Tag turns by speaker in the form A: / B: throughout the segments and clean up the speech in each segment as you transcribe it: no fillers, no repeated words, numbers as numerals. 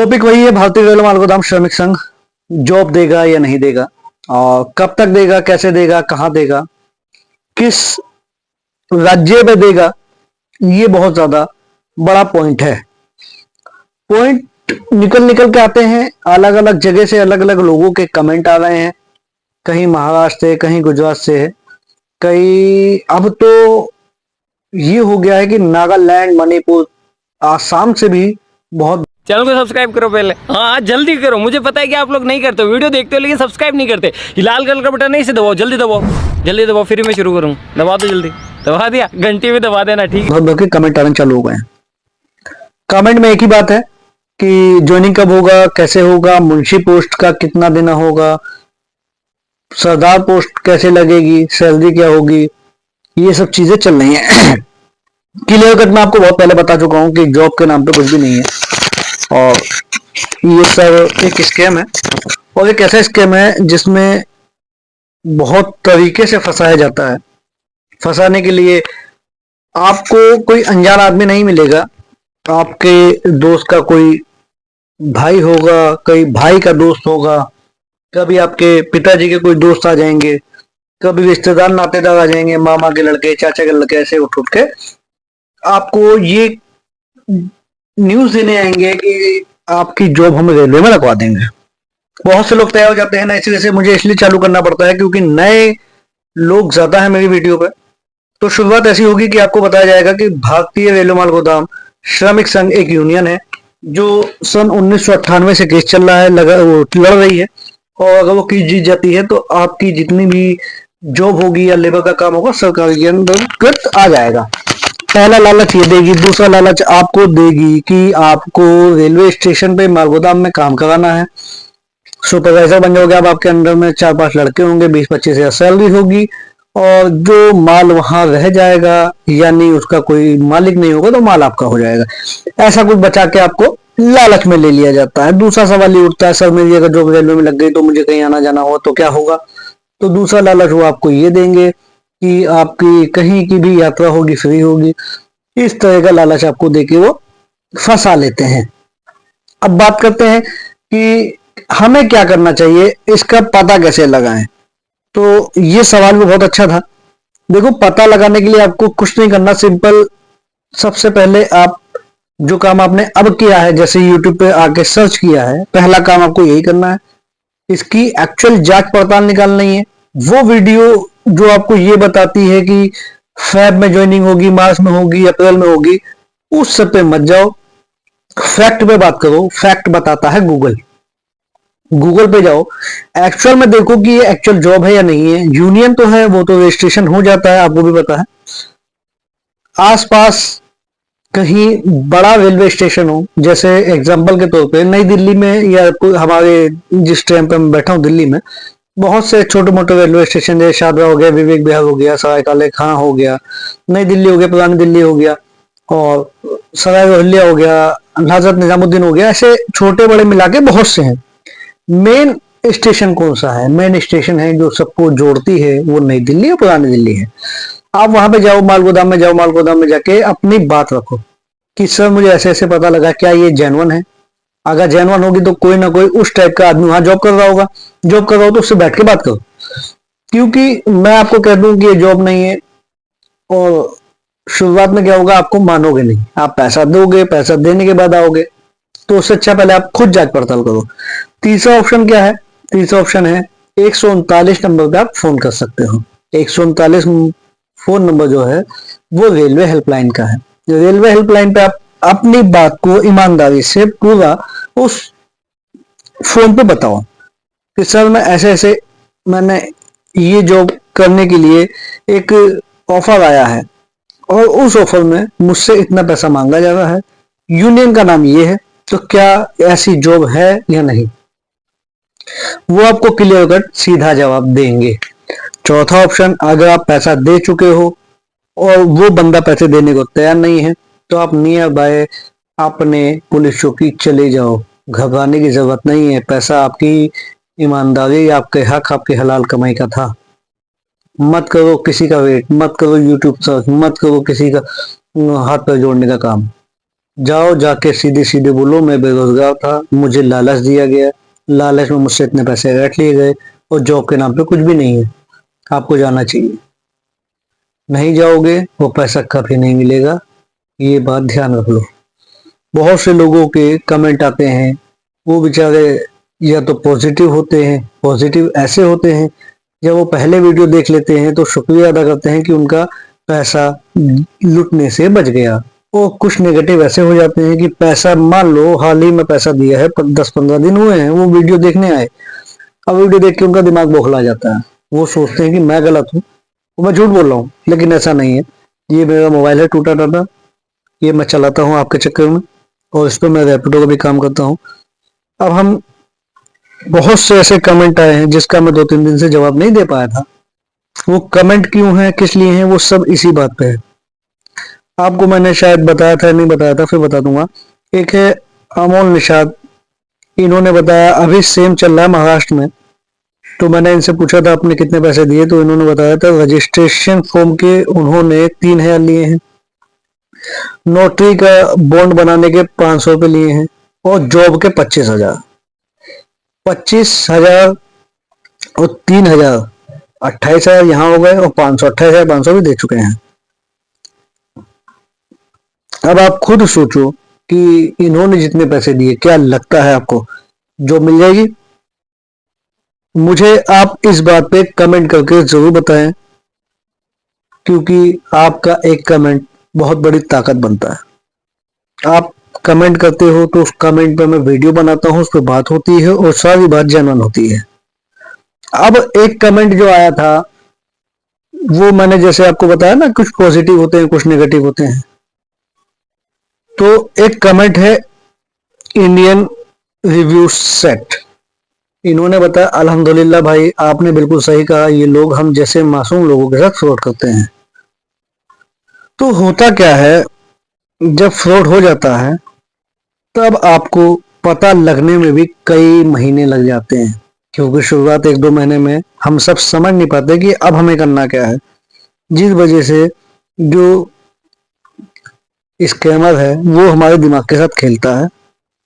A: Topic वही है, भारतीय रेल मालगोदाम श्रमिक संघ जॉब देगा या नहीं देगा, और कब तक देगा, कैसे देगा, कहां देगा, किस राज्य में देगा। ये बहुत ज्यादा बड़ा पॉइंट है। पॉइंट निकल निकल के आते हैं, अलग अलग जगह से अलग अलग लोगों के कमेंट आ रहे हैं। कहीं महाराष्ट्र से, कहीं गुजरात से है, कई अब तो ये हो गया है कि नागालैंड, मणिपुर, आसाम से भी बहुत।
B: चैनल को सब्सक्राइब करो पहले। हाँ जल्दी करो, मुझे पता है कि आप लोग नहीं करते, वीडियो देखते हो लेकिन सब्सक्राइब नहीं करते। ये लाल कलर का बटन नहीं से दबाओ, जल्दी दबाओ, जल्दी दबाओ, फिर मैं शुरू करूँ। दबा दो जल्दी, दबा दिया, घंटी में दबा देना, ठीक है।
A: बहुत कमेंट आने चालू हो गए हैं। कमेंट में एक ही बात है कि ज्वाइनिंग कब होगा, कैसे होगा, मुंशी पोस्ट का कितना देना होगा, सरदार पोस्ट कैसे लगेगी, सैलरी क्या होगी, ये सब चीजें चल रही हैं। क्लियर कट मैं आपको बहुत पहले बता चुका हूं कि जॉब के नाम पे कुछ भी नहीं है, और ये सब एक स्कैम है, और एक ऐसा स्कैम है जिसमें बहुत तरीके से फंसाया जाता है। फंसाने के लिए आपको कोई अनजान आदमी नहीं मिलेगा, आपके दोस्त का कोई भाई होगा, कोई भाई का दोस्त होगा, कभी आपके पिताजी के कोई दोस्त आ जाएंगे, कभी रिश्तेदार नातेदार आ जाएंगे, मामा के लड़के, चाचा के लड़के, ऐसे उठ उठ के आपको ये न्यूज देने आएंगे कि आपकी जॉब हम रेलवे में लगवा देंगे। बहुत से लोग तैयार हो जाते हैं ना, इसी वजह से मुझे इसलिए चालू करना पड़ता है क्योंकि नए लोग ज्यादा है मेरी वीडियो पे। तो शुरुआत ऐसी होगी कि आपको बताया जाएगा कि भारतीय रेलवे मालगोदाम श्रमिक संघ एक यूनियन है जो सन 1998 से केस चल रहा है, लड़ रही है, और अगर वो केस जीत जाती है तो आपकी जितनी भी जॉब होगी या लेबर का काम होगा सरकार के अंतर्गत आ जाएगा। पहला लालच ये देगी, दूसरा लालच आपको देगी कि आपको रेलवे स्टेशन पे मालगोदाम में काम कराना है, सुपरवाइजर बन जाओगे आप, आपके अंडर में 4-5 लड़के होंगे, 20-25 हजार सैलरी होगी, और जो माल वहां रह जाएगा यानी उसका कोई मालिक नहीं होगा तो माल आपका हो जाएगा। ऐसा कुछ बचा के आपको लालच में ले लिया जाता है। दूसरा सवाल ये उठता है, सर मेरी अगर जॉब रेलवे में लग गई तो मुझे कहीं आना जाना हो तो क्या होगा। तो दूसरा लालच वो आपको ये देंगे कि आपकी कहीं की भी यात्रा होगी फ्री होगी। इस तरह का लालच आपको देके वो फंसा लेते हैं। अब बात करते हैं कि हमें क्या करना चाहिए, इसका पता कैसे लगाएं। तो ये सवाल भी बहुत अच्छा था। देखो, पता लगाने के लिए आपको कुछ नहीं करना, सिंपल। सबसे पहले आप जो काम आपने अब किया है, जैसे YouTube पे आके सर्च किया है, पहला काम आपको यही करना है, इसकी एक्चुअल जांच पड़ताल निकालनी है। वो वीडियो जो आपको ये बताती है कि फेब में ज्वाइनिंग होगी, मार्च में होगी, अप्रैल में होगी, उस सब पे मत जाओ, फैक्ट पे बात करो। फैक्ट बताता है गूगल। गूगल पे जाओ, एक्चुअल में देखो कि ये एक्चुअल जॉब है या नहीं है। यूनियन तो है, वो तो रजिस्ट्रेशन हो जाता है, आपको भी पता है। आसपास कहीं बड़ा रेलवे स्टेशन हो, जैसे एग्जांपल के तौर पे नई दिल्ली में, या हमारे जिस ट्रेन पे मैं बैठा हूँ दिल्ली में, बहुत से छोटे मोटे रेलवे स्टेशन, जैसे शादरा हो गया, विवेक विहार हो गया, सराय काले खां हो गया, नई दिल्ली हो गया, पुरानी दिल्ली हो गया, और सराय रोहिल्ला हो गया, हजरत निजामुद्दीन हो गया, ऐसे छोटे बड़े मिला के बहुत से हैं। मेन स्टेशन कौन सा है? मेन स्टेशन है जो सबको जोड़ती है, वो नई दिल्ली और पुरानी दिल्ली है। आप वहां पे जाओ, मालगोदाम में जाओ, मालगोदाम में जाके अपनी बात रखो कि सर मुझे ऐसे ऐसे पता लगा, क्या ये जेन्युइन है? अगर जेन्युइन होगी तो कोई ना कोई उस टाइप का आदमी वहां जॉब कर रहा होगा। जॉब कर रहा हो तो उससे बैठ के बात करो, क्योंकि मैं आपको कह दूं कि ये जॉब नहीं है, और शुरुआत में क्या होगा, आपको मानोगे नहीं, आप पैसा दोगे, पैसा देने के बाद आओगे, तो उससे अच्छा पहले आप खुद जांच पड़ताल करो। तीसरा ऑप्शन क्या है? तीसरा ऑप्शन है 139 नंबर पे आप फोन कर सकते हो। 139 फोन नंबर जो है वो रेलवे हेल्पलाइन का है। रेलवे हेल्पलाइन पे आप अपनी बात को ईमानदारी से पूरा उस फोन पे बताओ कि सर मैं ऐसे ऐसे, मैंने ये जॉब करने के लिए एक ऑफर आया है, और उस ऑफर में मुझसे इतना पैसा मांगा जा रहा है, यूनियन का नाम ये है, तो क्या ऐसी जॉब है या नहीं? वो आपको क्लियर कट सीधा जवाब देंगे। चौथा ऑप्शन, अगर आप पैसा दे चुके हो और वो बंदा पैसे देने को तैयार नहीं है, तो आप नियर बाय अपने पुलिस चौकी चले जाओ। घबराने की जरूरत नहीं है, पैसा आपकी ईमानदारी, आपके हक, आपके हलाल कमाई का था। मत करो किसी का वेट, मत करो यूट्यूब सर्च, मत करो किसी का हाथ पैर जोड़ने का काम। जाओ जाके सीधे सीधे बोलो मैं बेरोजगार था, मुझे लालच दिया गया, लालच में मुझसे इतने पैसे रट लिए गए और जॉब के नाम पे कुछ भी नहीं है, आपको जाना चाहिए। नहीं जाओगे वो पैसा कभी नहीं मिलेगा, ये बात ध्यान रख लो। बहुत से लोगों के कमेंट आते हैं, वो बेचारे या तो पॉजिटिव होते हैं, पॉजिटिव ऐसे होते हैं जब वो पहले वीडियो देख लेते हैं तो शुक्रिया अदा करते हैं कि उनका पैसा लुटने से बच गया। और कुछ नेगेटिव ऐसे हो जाते हैं कि पैसा, मान लो हाल ही में पैसा दिया है, 10-15 दिन हुए हैं, वो वीडियो देखने आए, अब वीडियो देख के उनका दिमाग बौखला जाता है, वो सोचते हैं कि मैं गलत हूँ, वो मैं झूठ बोल रहा हूँ, लेकिन ऐसा नहीं है। ये मेरा मोबाइल है टूटा टाटा, ये मैं चलाता हूँ आपके चक्कर में, और इस पर मैं रैपिडो का भी काम करता हूँ। अब हम, बहुत से ऐसे कमेंट आए हैं जिसका मैं 2-3 दिन से जवाब नहीं दे पाया था। वो कमेंट क्यों है, किस लिए हैं, वो सब इसी बात पे है। आपको मैंने शायद बताया था, नहीं बताया था, फिर बता दूंगा। एक है अमोल निषाद, इन्होंने बताया अभी सेम चल रहा है महाराष्ट्र में, तो मैंने इनसे पूछा था आपने कितने पैसे दिए, तो इन्होंने बताया था रजिस्ट्रेशन फॉर्म के उन्होंने 3,000 लिए हैं, नोटरी का बॉन्ड बनाने के 500 रुपये लिए हैं, और जॉब के 25,000, 25,000 और 3,000, 28,000 यहाँ हो गए, और 500, 28,500 भी दे चुके हैं। अब आप खुद सोचो कि इन्होंने जितने पैसे दिए, क्या लगता है आपको जॉब मिल जाएगी? मुझे आप इस बात पे कमेंट करके जरूर बताएं, क्योंकि आपका एक कमेंट बहुत बड़ी ताकत बनता है। आप कमेंट करते हो तो उस कमेंट पे मैं वीडियो बनाता हूँ, उस पर बात होती है और सारी बात जेन्युइन होती है। अब एक कमेंट जो आया था, वो मैंने जैसे आपको बताया ना, कुछ पॉजिटिव होते हैं कुछ नेगेटिव होते हैं, तो एक कमेंट है इंडियन रिव्यू सेट, इन्होंने बताया अल्हम्दुलिल्लाह भाई आपने बिल्कुल सही कहा, ये लोग हम जैसे मासूम लोगों के साथ फ्रॉड करते हैं। तो होता क्या है, जब फ्रॉड हो जाता है तब आपको पता लगने में भी कई महीने लग जाते हैं, क्योंकि शुरुआत 1-2 महीने में हम सब समझ नहीं पाते कि अब हमें करना क्या है, जिस वजह से जो स्कैमर है वो हमारे दिमाग के साथ खेलता है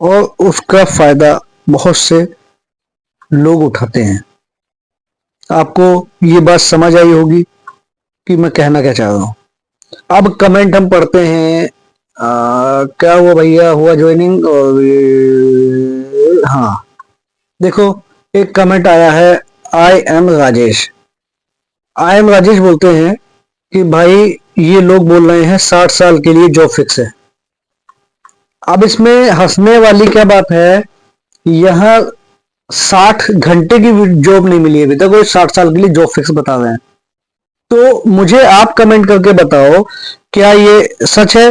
A: और उसका फायदा बहुत से लोग उठाते हैं। आपको ये बात समझ आई होगी कि मैं कहना क्या चाह रहा हूँ। अब कमेंट हम पढ़ते हैं, क्या हुआ भैया, हुआ ज्वाइनिंग, और हाँ देखो, एक कमेंट आया है, I am Rajesh. I am Rajesh बोलते हैं कि भाई ये लोग बोल रहे हैं 60 साल के लिए जॉब फिक्स है। अब इसमें हंसने वाली क्या बात है, यहाँ 60 घंटे की जॉब नहीं मिली अभी तक, वो 60 साल के लिए जॉब फिक्स बता रहे हैं। तो मुझे आप कमेंट करके बताओ, क्या ये सच है?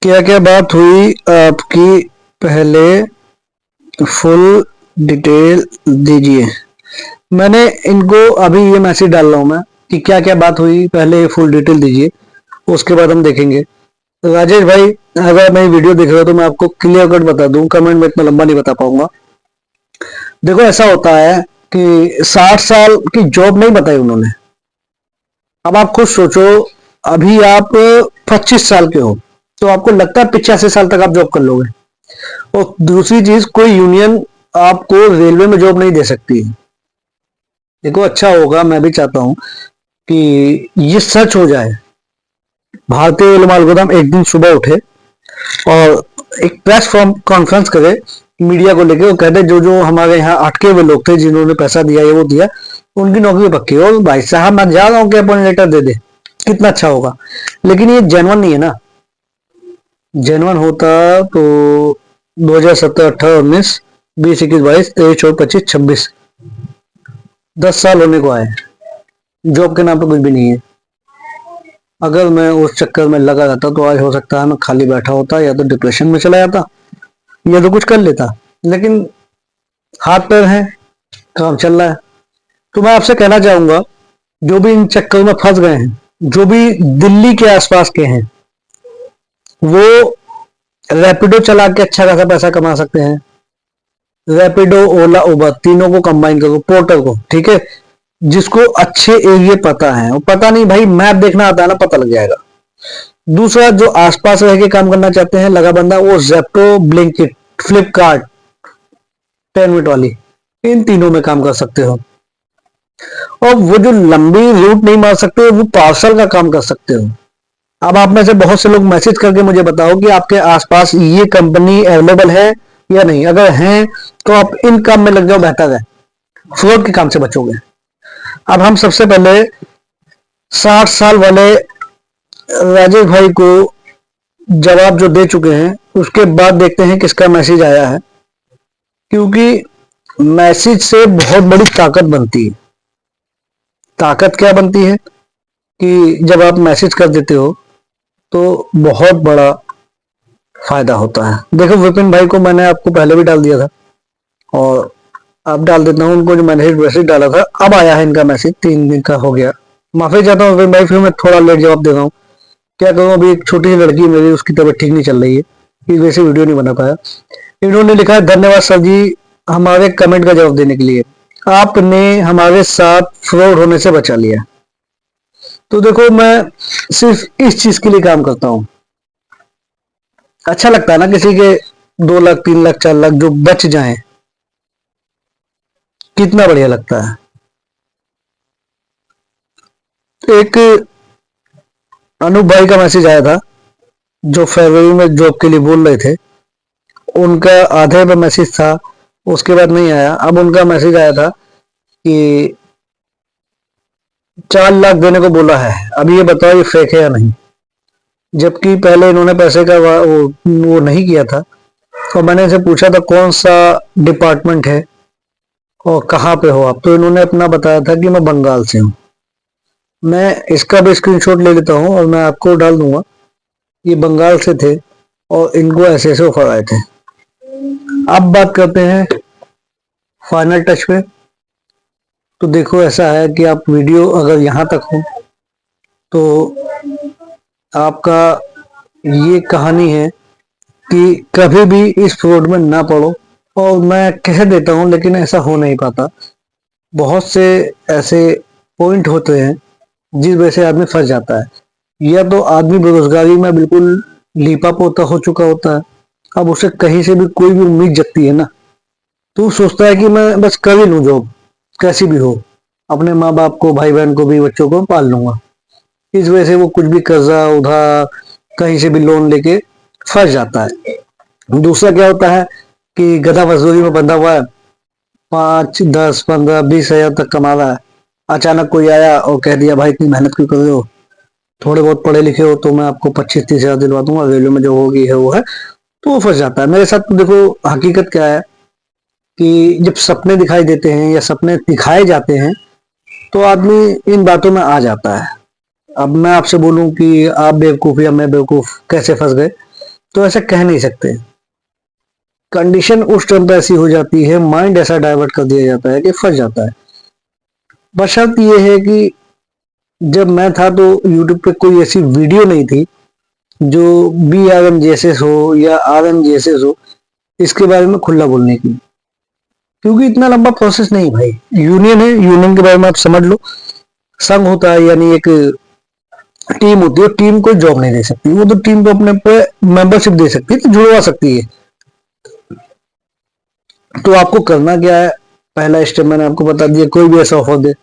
A: क्या क्या बात हुई आपकी, पहले फुल डिटेल दीजिए। मैंने इनको अभी ये मैसेज डाल रहा हूं मैं कि क्या क्या बात हुई, पहले फुल डिटेल दीजिए, उसके बाद हम देखेंगे। राजेश भाई, अगर मैं वीडियो देख रहा हूं तो मैं आपको क्लियर कट बता दूं, कमेंट में इतना लंबा नहीं बता पाऊंगा। देखो ऐसा होता है कि 60 साल की जॉब नहीं बताई उन्होंने। अब आप खुद सोचो, अभी आप 25 साल के हो, तो आपको लगता है 85 साल तक आप जॉब कर लोगे? और दूसरी चीज, कोई यूनियन आपको रेलवे में जॉब नहीं दे सकती। देखो अच्छा होगा, मैं भी चाहता हूं कि ये सच हो जाए। भारतीय रेल माल गोदाम एक दिन सुबह उठे और एक प्रेस कॉन्फ्रेंस करे मीडिया को लेके, और कहते जो जो हमारे यहाँ अटके हुए लोग थे जिन्होंने पैसा दिया, ये वो दिया, उनकी नौकरी पक्की हो। भाई साहब मैं जा रहा हूँ कि अपॉइंट लेटर दे दे, कितना अच्छा होगा। लेकिन ये जेन्युइन नहीं है ना। जेन्युइन होता तो 2017, 18, 19, 20, 21, 22, 23, 24, 25, 26, 10 साल होने को आए, जॉब के नाम पे कुछ भी नहीं है। अगर मैं उस चक्कर में लगा रहता तो आज हो सकता है मैं खाली बैठा होता, या तो डिप्रेशन में चला जाता, या तो कुछ कर लेता। लेकिन हाथ पैर है, काम चल रहा है। तो मैं आपसे कहना चाहूंगा, जो भी इन चक्कर में फंस गए हैं, जो भी दिल्ली के आसपास के हैं, वो रैपिडो चला के अच्छा खासा पैसा कमा सकते हैं। रैपिडो, ओला, उबर, तीनों को कंबाइन करो, पोर्टर को, ठीक है, जिसको अच्छे एरिया पता है, वो पता नहीं भाई मैप देखना आता है ना, पता लग जाएगा। दूसरा जो आसपास रह के काम करना चाहते हैं लगा बंदा, वो जेप्टो, ब्लिंकिट, फ्लिपकार्ट, 10 मिनट वाली, इन तीनों में काम कर सकते हो। और वो जो लंबी रूट नहीं मार सकते, वो पार्सल का काम कर सकते हो। अब आप में से बहुत से लोग मैसेज करके मुझे बताओ कि आपके आसपास ये कंपनी अवेलेबल है या नहीं। अगर हैं तो आप इन काम में लग जाओ, बेहतर है, फ्रॉड के काम से बचोगे। अब हम सबसे पहले 60 साल वाले राजेश भाई को जवाब जो दे चुके हैं, उसके बाद देखते हैं किसका मैसेज आया है, क्योंकि मैसेज से बहुत बड़ी ताकत बनती है। ताकत क्या बनती है कि जब आप मैसेज कर देते हो तो बहुत बड़ा फायदा होता है। देखो विपिन भाई को मैंने आपको पहले भी डाल दिया था, और अब डाल देता हूँ उनको, जो मैंने मैसेज डाला था अब आया है इनका मैसेज, 3 दिन का हो गया। माफी चाहता हूँ विपिन भाई, फिर मैं थोड़ा लेट जवाब दे रहा हूँ। क्या करूँ, अभी एक छोटी सी लड़की मेरी, उसकी तबीयत ठीक नहीं चल रही है, इस वजह से वीडियो नहीं बना पाया। इन्होंने लिखा है, धन्यवाद सर जी हमारे कमेंट का जवाब देने के लिए, आपने हमारे साथ फ्रॉड होने से बचा लिया। तो देखो मैं सिर्फ इस चीज के लिए काम करता हूँ। अच्छा लगता है ना किसी के 2 लाख 3 लाख 4 लाख जो बच जाएं, कितना बढ़िया लगता है। एक अनूप भाई का मैसेज आया था जो फरवरी में जॉब के लिए बोल रहे थे, उनका आधे पे मैसेज था, उसके बाद नहीं आया। अब उनका मैसेज आया था कि 4 लाख देने को बोला है, अब ये बताओ ये फेक है या नहीं। जबकि पहले इन्होंने पैसे का वो नहीं किया था। और मैंने इनसे पूछा था कौन सा डिपार्टमेंट है और कहाँ पे हो आप, तो इन्होंने अपना बताया था कि मैं बंगाल से हूँ। मैं इसका भी स्क्रीनशॉट ले लेता हूँ और मैं आपको डाल दूंगा। ये बंगाल से थे और इनको ऐसे ऐसे ऑफर आए थे। अब बात करते हैं फाइनल टच पे। तो देखो ऐसा है कि आप वीडियो अगर यहाँ तक हो तो आपका ये कहानी है कि कभी भी इस फ्रॉड में ना पड़ो। और मैं कह देता हूँ लेकिन ऐसा हो नहीं पाता। बहुत से ऐसे पॉइंट होते हैं जिस वजह से आदमी फंस जाता है। या तो आदमी बेरोजगारी में बिल्कुल लीपा पोता हो चुका होता है, अब उसे कहीं से भी कोई भी उम्मीद जगती है ना, तो वो सोचता है कि मैं बस कर ही लूँ जॉब, कैसी भी हो, अपने माँ बाप को, भाई बहन को भी, बच्चों को पाल लूंगा। इस वजह से वो कुछ भी कर्जा उधार कहीं से भी लोन लेके फंस जाता है। दूसरा क्या होता है कि गधा मजदूरी में बंधा हुआ है, 5 10 15 20 हजार तक कमा रहा है। अचानक कोई आया और कह दिया भाई इतनी मेहनत क्यों कर रहे हो, थोड़े बहुत पढ़े लिखे हो तो मैं आपको 25 30 हजार दिलवा दूंगा, रेलवे में जो होगी है वो है। तो वो फंस जाता है। मेरे साथ तो देखो हकीकत क्या है कि जब सपने दिखाई देते हैं या सपने दिखाए जाते हैं तो आदमी इन बातों में आ जाता है। अब मैं आपसे बोलूं कि आप बेवकूफ या मैं बेवकूफ कैसे फंस गए, तो ऐसा कह नहीं सकते। कंडीशन उस टाइम पे ऐसी हो जाती है, माइंड ऐसा डाइवर्ट कर दिया जाता है कि फंस जाता है। बशर्त ये है कि जब मैं था तो यूट्यूब पे कोई ऐसी वीडियो नहीं थी जो BRMGSS हो या RMGSS हो इसके बारे में खुला बोलने की, क्योंकि इतना लंबा प्रोसेस नहीं भाई। यूनियन है, यूनियन के बारे में आप समझ लो। संघ होता है यानी एक टीम होती है, टीम कोई जॉब नहीं दे सकती, वो तो टीम को अपने पे मेंबरशिप दे सकती है, तो जुड़वा सकती है। तो आपको करना क्या है, पहला स्टेप मैंने आपको बता दिया, कोई भी ऐसा ऑफर दे,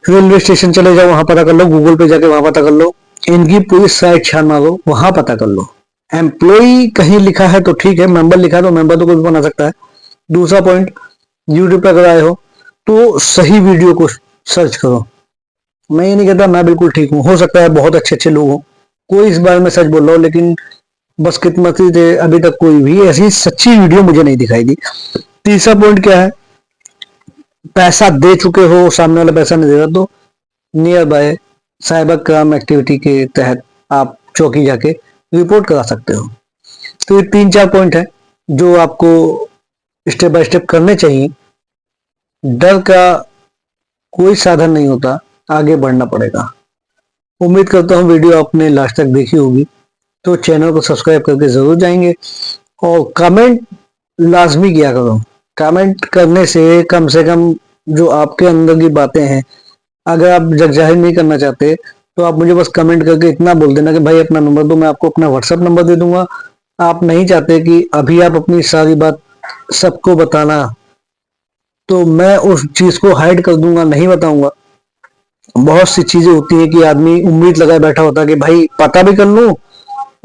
A: रेलवे स्टेशन चले जाओ, वहां पता कर लो, गूगल पे जाके वहां पता कर लो, इनकी पूरी साइट छान मारो, वहां पता कर लो। एम्प्लॉय कहीं लिखा है तो ठीक है, मेंबर लिखा है तो मेंबर तो कोई भी बना सकता है। दूसरा पॉइंट, यूट्यूब पे अगर आए हो तो सही वीडियो को सर्च करो। मैं ये नहीं कहता मैं बिल्कुल ठीक हूँ, हो सकता है बहुत अच्छे अच्छे लोग हों, कोई इस बारे में सच बोल रहा हो, लेकिन बस किस्मती से अभी तक कोई भी ऐसी सच्ची वीडियो मुझे नहीं दिखाई दी। तीसरा पॉइंट क्या है, पैसा दे चुके हो, सामने वाला पैसा नहीं दे रहा, तो near by cyber crime activity के तहत आप चौकी जाके रिपोर्ट करा सकते हो। तो ये 3 4 पॉइंट है जो आपको स्टेप बाय स्टेप करने चाहिए। डर का कोई साधन नहीं होता, आगे बढ़ना पड़ेगा। उम्मीद करता हूँ वीडियो आपने लास्ट तक देखी होगी, तो चैनल को सब्सक्राइब करके जरूर जाएंगे और कमेंट लाजमी किया करो। कमेंट करने से कम जो आपके अंदर की बातें हैं, अगर आप जग जाहिर नहीं करना चाहते तो आप मुझे बस कमेंट करके इतना बोल देना कि भाई अपना नंबर दो, मैं आपको अपना व्हाट्सएप नंबर दे दूंगा। आप नहीं चाहते कि अभी आप अपनी सारी बात सबको बताना, तो मैं उस चीज को हाइड कर दूंगा, नहीं बताऊंगा। बहुत सी चीजें होती है कि आदमी उम्मीद लगाए बैठा होता है कि भाई पता भी कर लूं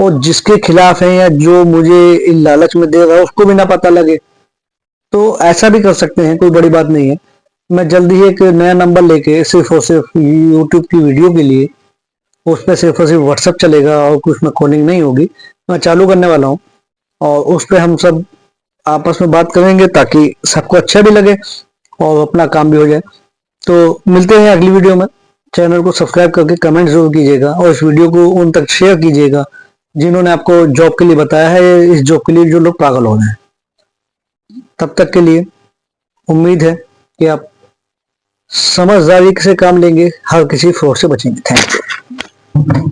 A: और जिसके खिलाफ है या जो मुझे लालच में दे रहा है उसको भी ना पता लगे। तो ऐसा भी कर सकते हैं, कोई बड़ी बात नहीं है। मैं जल्द ही एक नया नंबर लेके सिर्फ और सिर्फ यूट्यूब की वीडियो के लिए, उस पर सिर्फ और सिर्फ व्हाट्सएप चलेगा और कुछ में कॉलिंग नहीं होगी, मैं चालू करने वाला हूँ। और उस पर हम सब आपस में बात करेंगे ताकि सबको अच्छा भी लगे और अपना काम भी हो जाए। तो मिलते हैं अगली वीडियो में। चैनल को सब्सक्राइब करके कमेंट जरूर कीजिएगा और इस वीडियो को उन तक शेयर कीजिएगा जिन्होंने आपको जॉब के लिए बताया है, इस जॉब के लिए जो लोग पागल हो रहे हैं। तब तक के लिए उम्मीद है कि आप समझदारी से काम लेंगे, हर किसी फ्रॉड से बचेंगे। Thank you.